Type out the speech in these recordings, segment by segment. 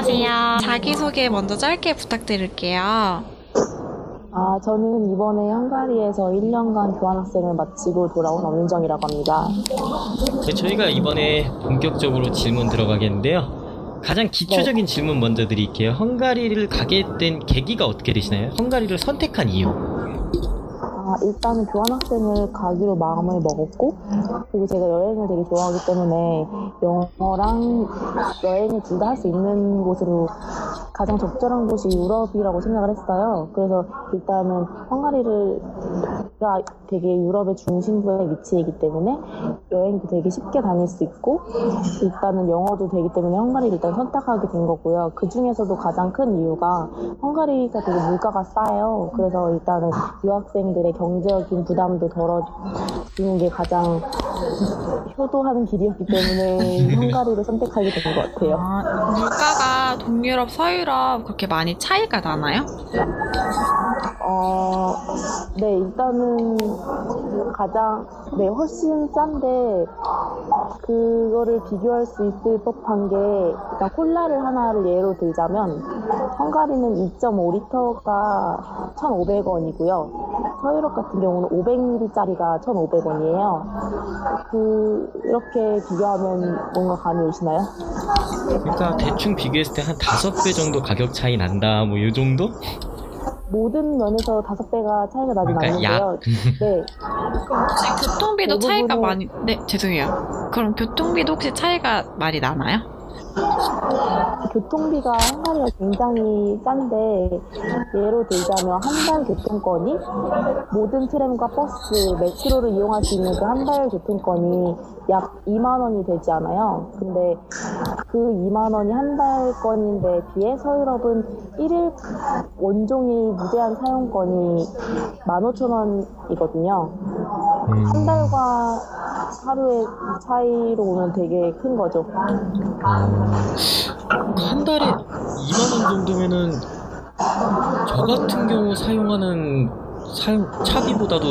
안녕하세요. 자기소개 먼저 짧게 부탁드릴게요. 저는 이번에 헝가리에서 1년간 교환학생을 마치고 돌아온 엄윤정이라고 합니다. 네, 저희가 이번에 본격적으로 질문 들어가겠는데요. 가장 기초적인 질문 먼저 드릴게요. 헝가리를 가게 된 계기가 어떻게 되시나요? 헝가리를 선택한 이유. 일단은 교환학생을 가기로 마음을 먹었고, 그리고 제가 여행을 되게 좋아하기 때문에 영어랑 여행을 둘 다 할 수 있는 곳으로 가장 적절한 곳이 유럽이라고 생각을 했어요. 그래서 일단은 헝가리가 되게 유럽의 중심부에 위치해 있기 때문에 여행도 되게 쉽게 다닐 수 있고, 일단은 영어도 되기 때문에 헝가리를 일단 선택하게 된 거고요. 그 중에서도 가장 큰 이유가 헝가리가 되게 물가가 싸요. 그래서 일단은 유학생들의 경제적인 부담도 덜어주는 게 가장 효도하는 길이었기 때문에 헝가리를 선택하게 된 것 같아요. 물가가 동유럽, 서유럽 그렇게 많이 차이가 나나요? 네, 일단은 훨씬 싼데, 그거를 비교할 수 있을 법한 게, 일단 콜라를 하나를 예로 들자면, 헝가리는 2.5리터가 1,500원이고요. 서유럽 같은 경우는 500ml짜리가 1,500원이에요. 이렇게 비교하면 뭔가 감이 오시나요? 그러니까 대충 비교했을 때 한 5배 정도 가격 차이 난다, 뭐 이 정도? 모든 면에서 5배가 차이가 나진 않는데요. 네. 그럼 혹시 교통비도 차이가 많이... 네, 죄송해요. 그럼 교통비도 혹시 차이가 많이 나나요? 교통비가 헝가리가 굉장히 싼데, 예로 들자면 한 달 교통권이 모든 트램과 버스, 메트로를 이용할 수 있는 그 한 달 교통권이 약 2만 원이 되지 않아요. 근데 그 2만 원이 한 달권인데 비해 서유럽은 1일 원종일 무제한 사용권이 15,000원이거든요. 한 달과 하루의 차이로 보면 되게 큰 거죠. 한 달에 2만 원 정도면은 저 같은 경우 사용하는 차비보다도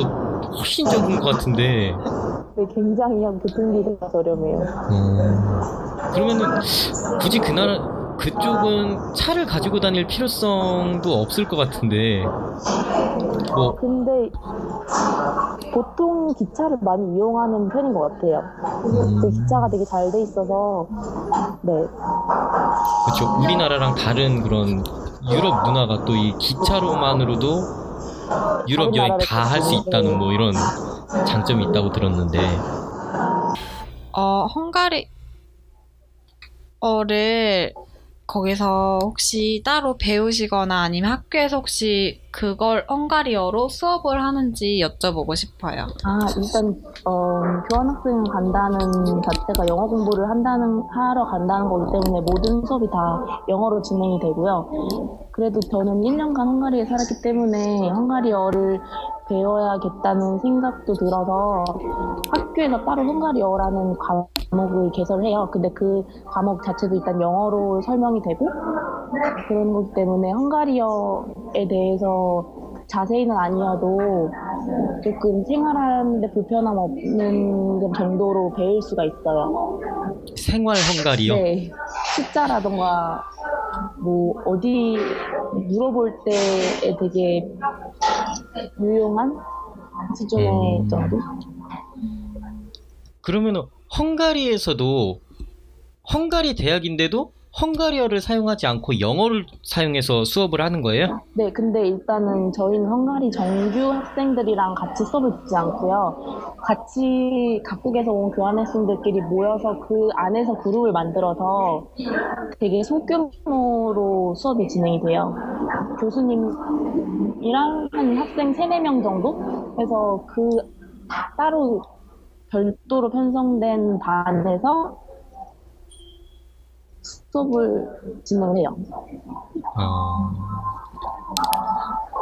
훨씬 적은 것 같은데. 네, 굉장히 교통비가 저렴해요. 그러면은 굳이 그쪽은 차를 가지고 다닐 필요성도 없을 것 같은데. 근데 보통 기차를 많이 이용하는 편인 것 같아요. 기차가 되게 잘 돼 있어서. 네. 그렇죠. 우리나라랑 다른 그런 유럽 문화가 또 이 기차로만으로도 유럽 여행 다 할 수 있다는 뭐 이런 장점이 있다고 들었는데. 헝가리어를 거기서 혹시 따로 배우시거나 아니면 학교에서 혹시 그걸 헝가리어로 수업을 하는지 여쭤보고 싶어요. 일단 교환학생 간다는 자체가 영어 공부를 하러 간다는 거기 때문에 모든 수업이 다 영어로 진행이 되고요. 그래도 저는 1년간 헝가리에 살았기 때문에 헝가리어를 배워야겠다는 생각도 들어서 학교에서 따로 헝가리어라는 과목을 개설해요. 근데 그 과목 자체도 일단 영어로 설명이 되고, 그런 것 때문에 헝가리어에 대해서 자세히는 아니어도 조금 생활하는데 불편함 없는 정도로 배울 수가 있어요. 생활 헝가리요? 네. 숫자라던가 어디 물어볼 때에 되게 유용한 수준의 정도? 그러면 헝가리에서도 헝가리 대학인데도 헝가리어를 사용하지 않고 영어를 사용해서 수업을 하는 거예요? 네, 근데 일단은 저희는 헝가리 정규 학생들이랑 같이 수업을 듣지 않고요. 같이 각국에서 온 교환학생들끼리 모여서 그 안에서 그룹을 만들어서 되게 소규모로 수업이 진행이 돼요. 교수님이랑 한 학생 3, 4명 정도 해서 따로 별도로 편성된 반에서 수업을 진행을 해요.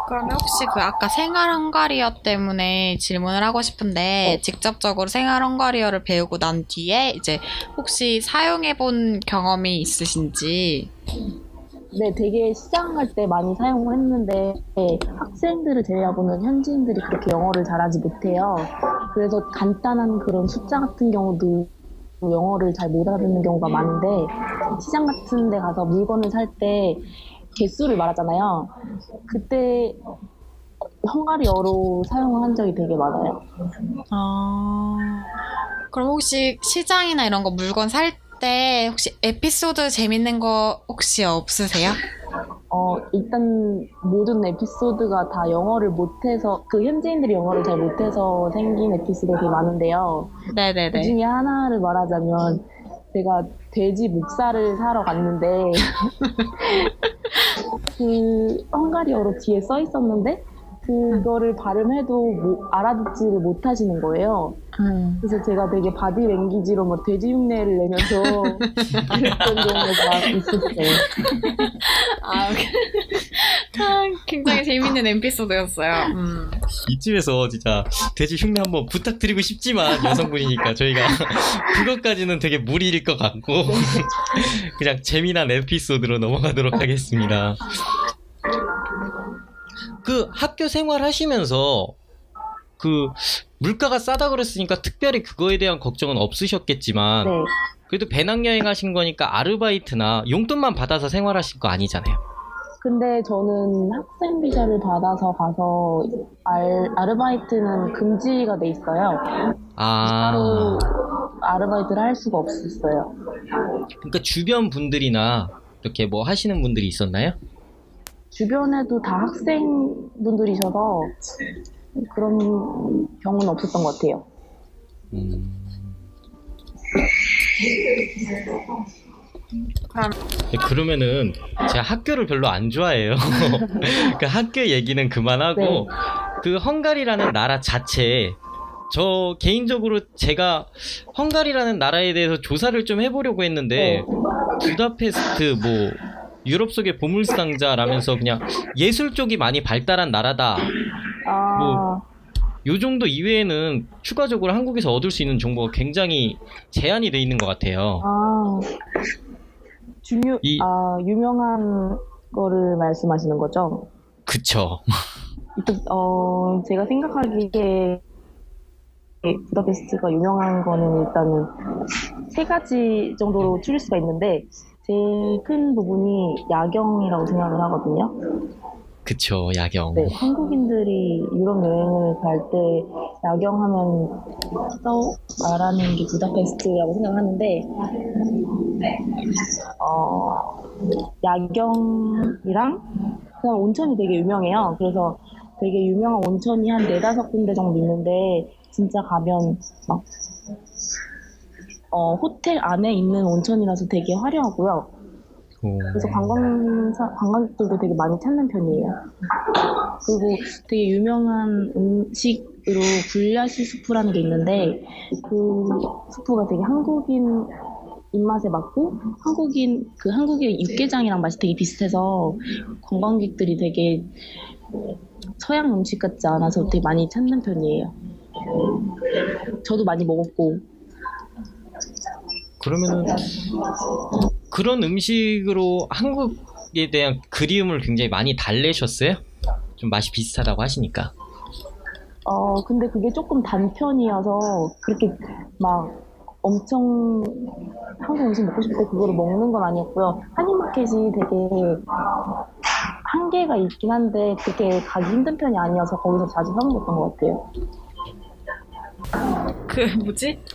그러면 혹시 아까 생활 헝가리어 때문에 질문을 하고 싶은데, 직접적으로 생활 헝가리어를 배우고 난 뒤에 이제 혹시 사용해본 경험이 있으신지? 네, 되게 시작할 때 많이 사용을 했는데 학생들을 제외하고는 현지인들이 그렇게 영어를 잘하지 못해요. 그래서 간단한 그런 숫자 같은 경우도 영어를 잘 못 알아듣는 경우가 많은데 시장 같은 데 가서 물건을 살 때 개수를 말하잖아요. 그때 헝가리어로 사용을 한 적이 되게 많아요. 아, 그럼 혹시 시장이나 이런 거 물건 살 때 혹시 에피소드 재밌는 거 혹시 없으세요? 일단 모든 에피소드가 다 영어를 못해서 그 현지인들이 영어를 잘 못해서 생긴 에피소드가 되게 많은데요. 그 네네네. 중에 하나를 말하자면 제가 돼지 목살을 사러 갔는데 그 헝가리어로 뒤에 써 있었는데 그거를 발음해도 알아듣지를 못하시는 거예요. 그래서 제가 되게 바디 랭귀지로 뭐 돼지 흉내를 내면서 그랬던 경우가 있었어요. 아, 참 굉장히 재밌는 에피소드였어요. 이쯤에서 진짜 돼지 흉내 한번 부탁드리고 싶지만 여성분이니까 저희가 그것까지는 되게 무리일 것 같고 그냥 재미난 에피소드로 넘어가도록 하겠습니다. 그 학교 생활 하시면서 그 물가가 싸다 그랬으니까 특별히 그거에 대한 걱정은 없으셨겠지만 네. 그래도 배낭여행 하신 거니까 아르바이트나 용돈만 받아서 생활하실 거 아니잖아요. 근데 저는 학생 비자를 받아서 가서 아르바이트는 금지가 돼 있어요. 따로 아르바이트를 할 수가 없었어요. 그러니까 주변 분들이나 이렇게 뭐 하시는 분들이 있었나요? 주변에도 다 학생분들이셔서 그런 경우는 없었던 것 같아요. 그러면은 제가 학교를 별로 안 좋아해요. 그 학교 얘기는 그만하고 네. 그 헝가리라는 나라 자체 저 개인적으로 제가 헝가리라는 나라에 대해서 조사를 좀 해보려고 했는데 부다페스트 뭐 유럽 속의 보물상자라면서 그냥 예술 쪽이 많이 발달한 나라다. 뭐 요 정도 이외에는 추가적으로 한국에서 얻을 수 있는 정보가 굉장히 제한이 돼 있는 것 같아요. 유명한 거를 말씀하시는 거죠? 그쵸. 제가 생각하기에 부다페스트가 유명한 거는 일단은 세 가지 정도로 추릴 수가 있는데 제일 큰 부분이 야경이라고 생각을 하거든요. 그쵸, 야경. 네, 한국인들이 유럽 여행을 갈 때 야경하면 말하는 게 부다페스트라고 생각하는데 야경이랑 그다음 온천이 되게 유명해요. 그래서 되게 유명한 온천이 한 4-5군데 정도 있는데 진짜 가면 막 호텔 안에 있는 온천이라서 되게 화려하고요. 그래서 관광객들도 되게 많이 찾는 편이에요. 그리고 되게 유명한 음식으로 굴야시 수프라는 게 있는데 그 수프가 되게 한국인 입맛에 맞고 한국의 육개장이랑 맛이 되게 비슷해서 관광객들이 되게 서양 음식 같지 않아서 되게 많이 찾는 편이에요. 저도 많이 먹었고. 그러면은 그런 음식으로 한국에 대한 그리움을 굉장히 많이 달래셨어요? 좀 맛이 비슷하다고 하시니까. 근데 그게 조금 단편이어서 그렇게 막 엄청 한국 음식 먹고 싶을 때 그거를 먹는 건 아니었고요. 한인마켓이 되게 한계가 있긴 한데 그렇게 가기 힘든 편이 아니어서 거기서 자주 사 먹었던 것 같아요.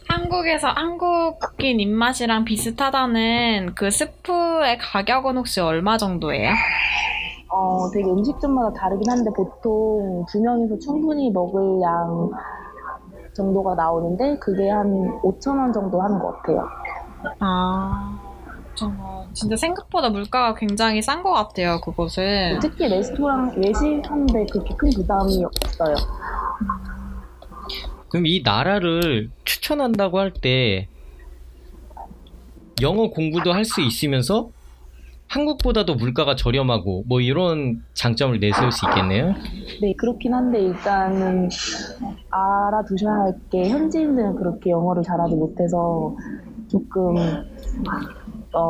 한국에서 한국인 입맛이랑 비슷하다는 그 스프의 가격은 혹시 얼마 정도예요? 되게 음식점마다 다르긴 한데 보통 2명이서 충분히 먹을 양 정도가 나오는데 그게 한 5,000원 정도 하는 것 같아요. 정말 진짜 생각보다 물가가 굉장히 싼 것 같아요, 그곳은. 특히 레스토랑 외식하는데 그렇게 큰 부담이 없어요. 그럼 이 나라를 추천한다고 할 때 영어 공부도 할 수 있으면서 한국보다도 물가가 저렴하고 뭐 이런 장점을 내세울 수 있겠네요? 네, 그렇긴 한데 일단은 알아두셔야 할 게 현지인들은 그렇게 영어를 잘하지 못해서 조금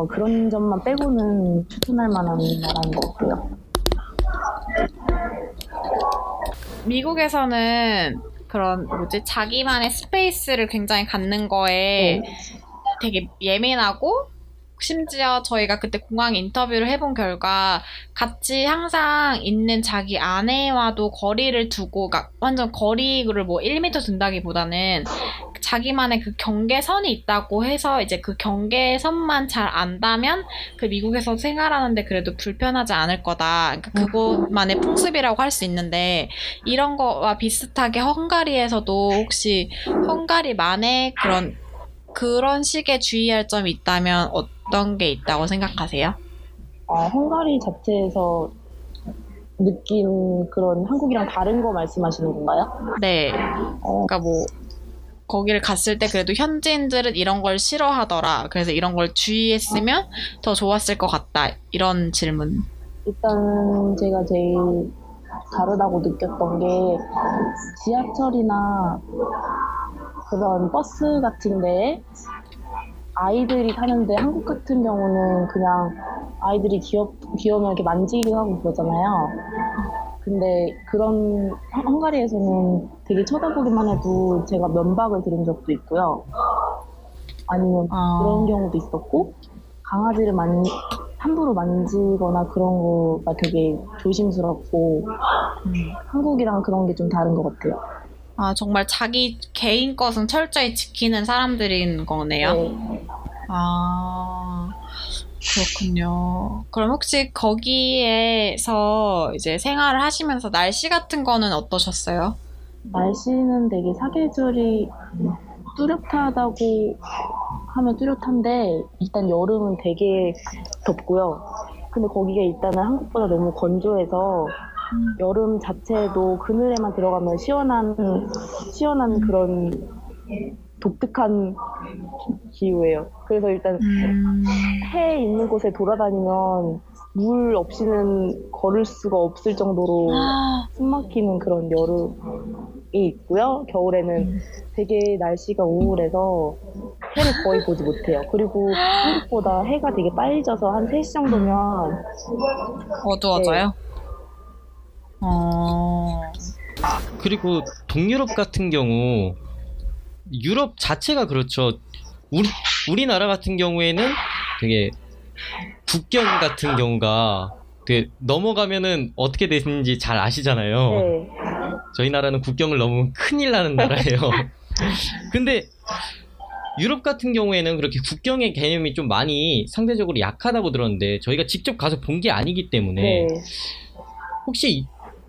그런 점만 빼고는 추천할 만한 나라인 것 같아요. 미국에서는 그런 자기만의 스페이스를 굉장히 갖는 거에 되게 예민하고 심지어 저희가 그때 공항 인터뷰를 해본 결과 같이 항상 있는 자기 아내와도 거리를 두고 그러니까 완전 거리를 뭐 1m 둔다기보다는 자기만의 그 경계선이 있다고 해서 이제 그 경계선만 잘 안다면 그 미국에서 생활하는데 그래도 불편하지 않을 거다. 그러니까 그것만의 풍습이라고 할 수 있는데 이런 거와 비슷하게 헝가리에서도 혹시 헝가리만의 그런 식의 주의할 점이 있다면 어떤 게 있다고 생각하세요? 헝가리 자체에서 느낀 그런 한국이랑 다른 거 말씀하시는 건가요? 네. 그러니까 뭐 거기를 갔을 때 그래도 현지인들은 이런 걸 싫어하더라. 그래서 이런 걸 주의했으면 더 좋았을 것 같다. 이런 질문. 일단 제가 제일 다르다고 느꼈던 게 지하철이나 그런 버스 같은 데에 아이들이 타는데 한국 같은 경우는 그냥 아이들이 귀여우면 이렇게 만지기도 하고 그러잖아요. 근데 그런 헝가리에서는 되게 쳐다보기만 해도 제가 면박을 들은 적도 있고요. 아니면 그런 경우도 있었고 강아지를 함부로 만지거나 그런 거가 되게 조심스럽고 한국이랑 그런 게 좀 다른 것 같아요. 정말 자기 개인 것은 철저히 지키는 사람들인 거네요. 네. 그렇군요. 그럼 혹시 거기에서 이제 생활을 하시면서 날씨 같은 거는 어떠셨어요? 날씨는 되게 사계절이 뚜렷하다고 하면 뚜렷한데 일단 여름은 되게 덥고요. 근데 거기가 일단은 한국보다 너무 건조해서 여름 자체도 그늘에만 들어가면 시원한 그런 독특한 기후예요. 그래서 일단 해 있는 곳에 돌아다니면 물 없이는 걸을 수가 없을 정도로 숨막히는 그런 여름이 있고요. 겨울에는 되게 날씨가 우울해서 해를 거의 보지 못해요. 그리고 한국보다 해가 되게 빨리 져서 한 3시 정도면 어두워져요? 네. 그리고 동유럽 같은 경우 유럽 자체가 그렇죠. 우리나라 같은 경우에는 되게 국경 같은 경우가 되게 넘어가면은 어떻게 되는지 잘 아시잖아요. 네. 저희 나라는 국경을 넘으면 큰일 나는 나라예요. 근데 유럽 같은 경우에는 그렇게 국경의 개념이 좀 많이 상대적으로 약하다고 들었는데 저희가 직접 가서 본 게 아니기 때문에 네. 혹시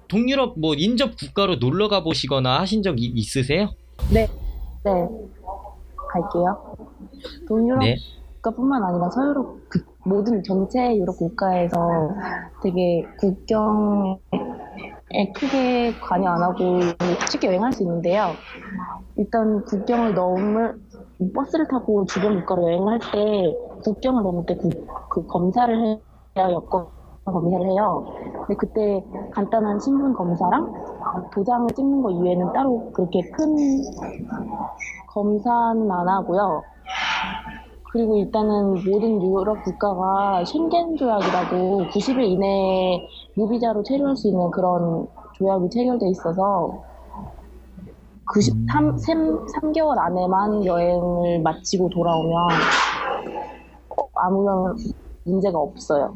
동유럽 뭐 인접 국가로 놀러 가 보시거나 하신 적 있으세요? 네. 갈게요. 동유럽 네. 국가뿐만 아니라 서유럽 모든 전체 유럽 국가에서 되게 국경에 크게 관여 안 하고 쉽게 여행할 수 있는데요. 일단 국경을 버스를 타고 주변 국가로 여행할 때 국경을 넘을 때 그 검사를 해야 여권 검사를 해요. 근데 그때 간단한 신분 검사랑 도장을 찍는 거 이외에는 따로 그렇게 큰 검사는 안 하고요. 그리고 일단은 모든 유럽 국가가 쉥겐 조약이라고 90일 이내에 무비자로 체류할 수 있는 그런 조약이 체결돼 있어서 3개월 안에만 여행을 마치고 돌아오면 아무런 문제가 없어요.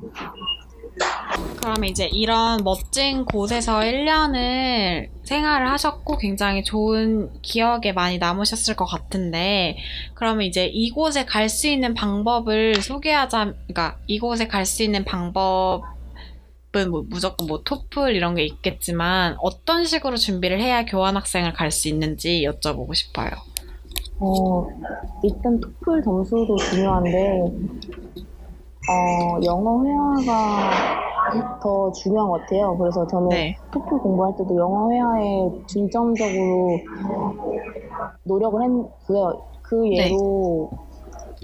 그러면 이제 이런 멋진 곳에서 1년을 생활을 하셨고 굉장히 좋은 기억에 많이 남으셨을 것 같은데 그러면 이제 이곳에 갈 수 있는 방법을 그러니까 이곳에 갈 수 있는 방법은 무조건 토플 이런 게 있겠지만 어떤 식으로 준비를 해야 교환학생을 갈 수 있는지 여쭤보고 싶어요. 일단 토플 점수도 중요한데 영어 회화가 더 중요한 것 같아요. 그래서 저는 토플 공부할 때도 영어 회화에 중점적으로 노력을 했고요. 그 예로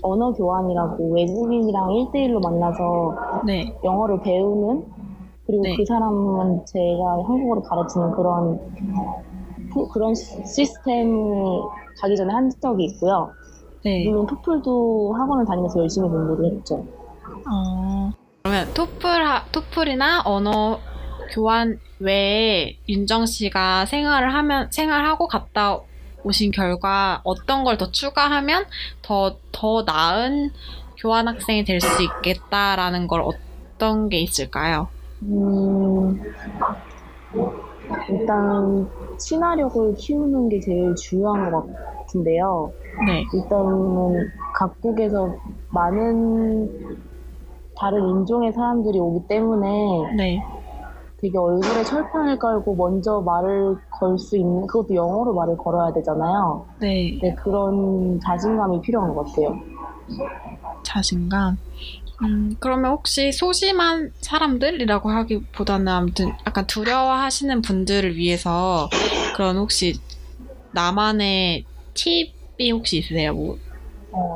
언어 교환이라고 외국인이랑 1대1로 만나서 영어를 배우는 그리고 그 사람은 제가 한국어를 가르치는 그런 시스템을 가기 전에 한 적이 있고요. 물론 토플도 학원을 다니면서 열심히 공부를 했죠. 그러면 토플이나 언어 교환 외에 윤정 씨가 생활하고 갔다 오신 결과 어떤 걸 더 추가하면 더 나은 교환학생이 될 수 있겠다라는 걸 어떤 게 있을까요? 일단 친화력을 키우는 게 제일 중요한 것 같은데요. 네. 일단은 각국에서 많은 다른 인종의 사람들이 오기 때문에 네. 되게 얼굴에 철판을 깔고 먼저 말을 걸 수 있는, 그것도 영어로 말을 걸어야 되잖아요. 네. 네, 그런 자신감이 필요한 것 같아요. 자신감. 그러면 혹시 소심한 사람들이라고 하기보다는 아무튼 약간 두려워하시는 분들을 위해서 그런 혹시 나만의 팁이 혹시 있으세요? 뭐.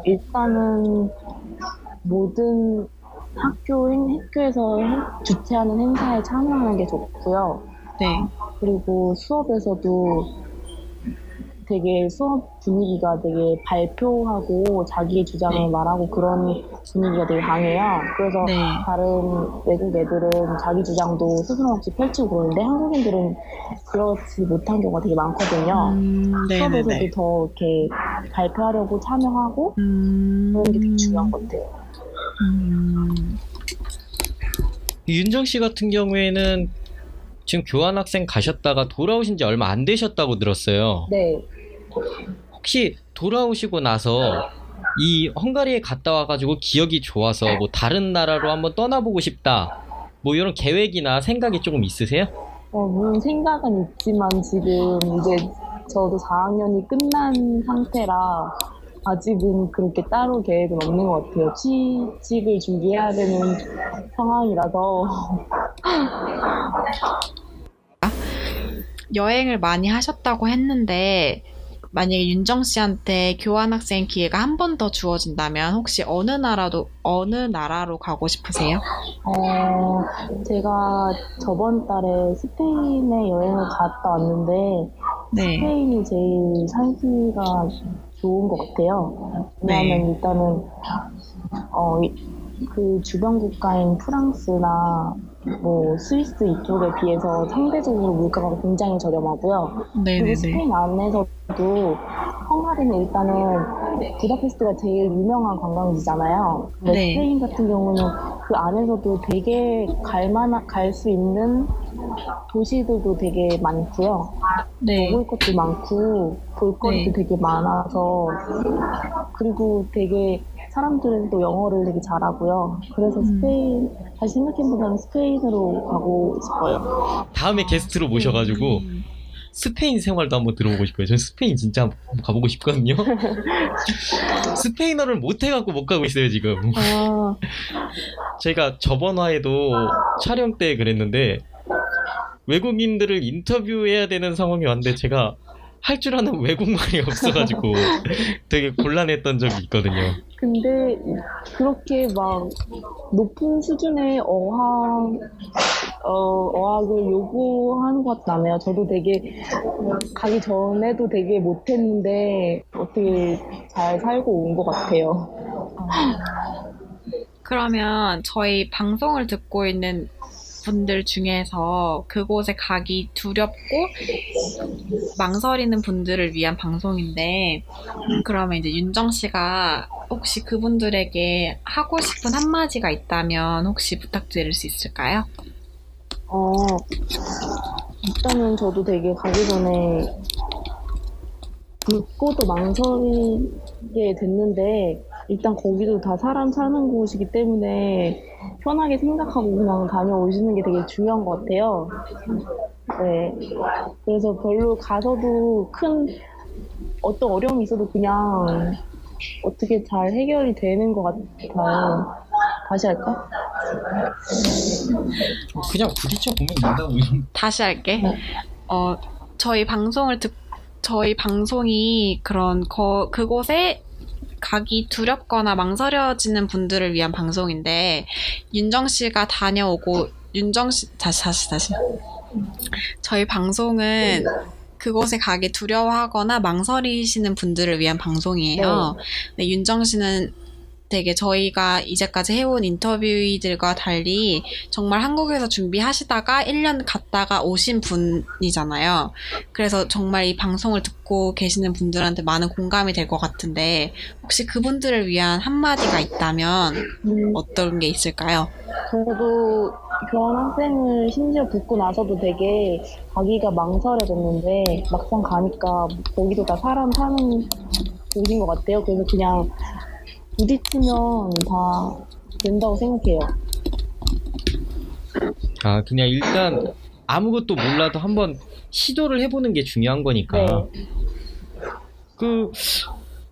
일단은 모든 학교에서 주최하는 행사에 참여하는 게 좋고요. 네. 그리고 수업에서도 되게 수업 분위기가 되게 발표하고 자기의 주장을 네. 말하고 그런 분위기가 되게 강해요. 그래서 네. 다른 외국 애들은 자기 주장도 스스럼없이 펼치고 그러는데 한국인들은 그렇지 못한 경우가 되게 많거든요. 수업에서도 네네네. 더 이렇게 발표하려고 참여하고 그런 게 되게 중요한 것 같아요. 윤정 씨 같은 경우에는 지금 교환학생 가셨다가 돌아오신 지 얼마 안 되셨다고 들었어요. 네. 혹시 돌아오시고 나서 이 헝가리에 갔다 와가지고 기억이 좋아서 뭐 다른 나라로 한번 떠나보고 싶다, 뭐 이런 계획이나 생각이 조금 있으세요? 물론 생각은 있지만 지금 이제 저도 4학년이 끝난 상태라 아직은 그렇게 따로 계획은 없는 것 같아요. 취직을 준비해야 되는 상황이라서. 여행을 많이 하셨다고 했는데 만약에 윤정 씨한테 교환학생 기회가 한 번 더 주어진다면 혹시 어느 나라로 가고 싶으세요? 제가 저번 달에 스페인에 여행을 갔다 왔는데 네. 스페인이 제일 살기가 좋은 것 같아요. 왜냐하면 네. 일단은 그 주변 국가인 프랑스나 뭐 스위스 이쪽에 비해서 상대적으로 물가가 굉장히 저렴하고요. 그리고 네네네. 스페인 안에서도 헝가리는 일단은 부다페스트가 제일 유명한 관광지잖아요. 근데 네. 스페인 같은 경우는 그 안에서도 되게 갈 수 있는 도시들도 되게 많고요. 네. 먹을 것도 많고 볼거리도 네. 되게 많아서, 그리고 되게 사람들은 또 영어를 되게 잘하고요. 그래서 스페인, 다시 생각해보면 스페인으로 가고 싶어요. 다음에 게스트로 모셔가지고 스페인 생활도 한번 들어보고 싶어요. 저는 스페인 진짜 한번 가보고 싶거든요. 스페인어를 못해갖고 못 가고 있어요, 지금. 제가 저번 화에도 촬영 때 그랬는데 외국인들을 인터뷰해야 되는 상황이 왔는데 제가 할 줄 아는 외국말이 없어가지고 되게 곤란했던 적이 있거든요. 근데 그렇게 막 높은 수준의 어학을 요구하는 것 같진 않아요. 저도 되게 가기 전에도 되게 못했는데 어떻게 잘 살고 온 것 같아요. 그러면 저희 방송을 듣고 있는 분들 중에서 그곳에 가기 두렵고 망설이는 분들을 위한 방송인데, 그러면 이제 윤정 씨가 혹시 그분들에게 하고 싶은 한마디가 있다면 혹시 부탁드릴 수 있을까요? 일단은 저도 되게 가기 전에 듣고도 망설이게 됐는데, 일단 거기도 다 사람 사는 곳이기 때문에 편하게 생각하고 그냥 다녀오시는 게 되게 중요한 것 같아요. 네. 그래서 별로 가서도 큰 어떤 어려움이 있어도 그냥 어떻게 잘 해결이 되는 것 같아요. 다시 할까? 그냥 부딪혀 보면 된다고. 다시 할게. 네. 저희 방송이 그런 그곳에 가기 두렵거나 망설여지는 분들을 위한 방송인데, 윤정 씨가 다녀오고 다시. 저희 방송은 그곳에 가기 두려워하거나 망설이시는 분들을 위한 방송이에요. 네, 윤정 씨는 되게 저희가 이제까지 해온 인터뷰이들과 달리 정말 한국에서 준비하시다가 1년 갔다가 오신 분이잖아요. 그래서 정말 이 방송을 듣고 계시는 분들한테 많은 공감이 될 것 같은데 혹시 그분들을 위한 한마디가 있다면 어떤 게 있을까요? 저도 교환학생을 심지어 붙고 나서도 되게 가기가 망설여졌는데 막상 가니까 거기도 다 사람 사는 곳인 것 같아요. 그래서 그냥 부딪히면 다 된다고 생각해요. 아, 그냥 일단 아무것도 몰라도 한번 시도를 해보는 게 중요한 거니까. 네. 그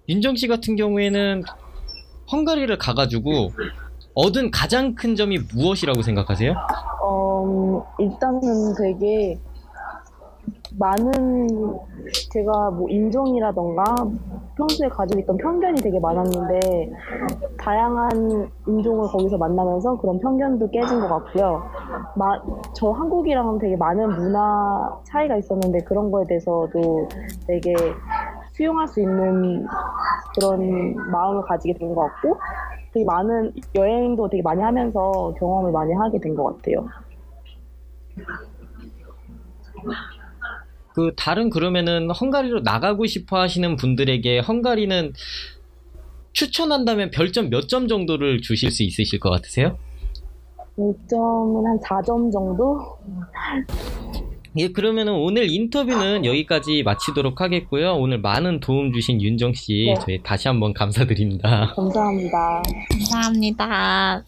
윤정 씨 같은 경우에는 헝가리를 가가지고 얻은 가장 큰 점이 무엇이라고 생각하세요? 일단은 되게 많은 제가 뭐 인종이라던가 평소에 가지고 있던 편견이 되게 많았는데 다양한 인종을 거기서 만나면서 그런 편견도 깨진 것 같고요. 저 한국이랑은 되게 많은 문화 차이가 있었는데 그런 거에 대해서도 되게 수용할 수 있는 그런 마음을 가지게 된 것 같고 되게 많은 여행도 되게 많이 하면서 경험을 많이 하게 된 것 같아요. 그 다른 그러면은 헝가리로 나가고 싶어 하시는 분들에게 헝가리는 추천한다면 별점 몇 점 정도를 주실 수 있으실 것 같으세요? 5점은 한 4점 정도? 예, 그러면은 오늘 인터뷰는 여기까지 마치도록 하겠고요. 오늘 많은 도움 주신 윤정 씨, 네. 저희 다시 한번 감사드립니다. 감사합니다. 감사합니다.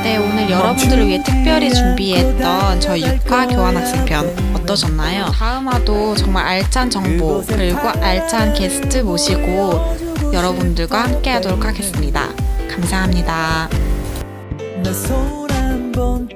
네, 오늘 여러분들을 위해 특별히 준비했던 저희 6화 교환학생 편 어떠셨나요? 다음화도 정말 알찬 정보 그리고 알찬 게스트 모시고 여러분들과 함께 하도록 하겠습니다. 감사합니다. 나 손 한 번